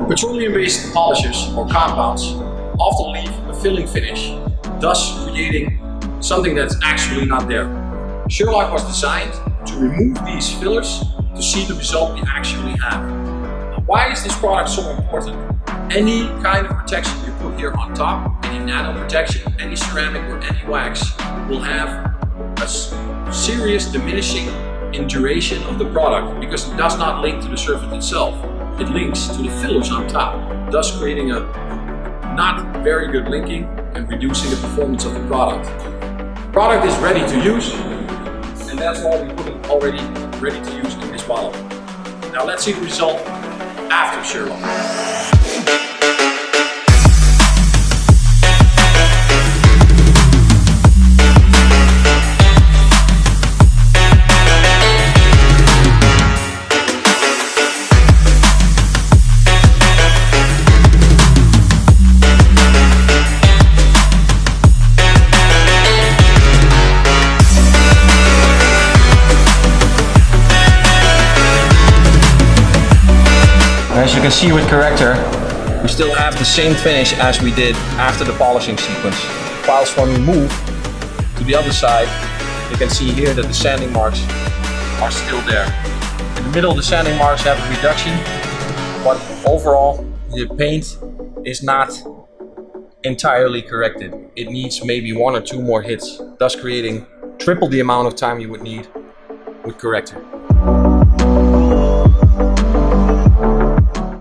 Petroleum-based polishes or compounds often leave a filling finish, thus creating something that's actually not there. Sherlock was designed to remove these fillers to see the result we actually have. Now, why is this product so important? Any kind of protection you put here on top, any nano protection, any ceramic or any wax, will have a serious diminishing in duration of the product because it does not link to the surface itself. It links to the fillers on top, thus creating a not very good linking and reducing the performance of the product. The product is ready to use, and that's why we put it already ready to use in this bottle. Now let's see the result after Sherlock. As you can see with corrector, we still have the same finish as we did after the polishing sequence. Whilst when we move to the other side, you can see here that the sanding marks are still there. In the middle, the sanding marks have a reduction, but overall the paint is not entirely corrected. It needs maybe 1 or 2 more hits, thus creating triple the amount of time you would need with corrector.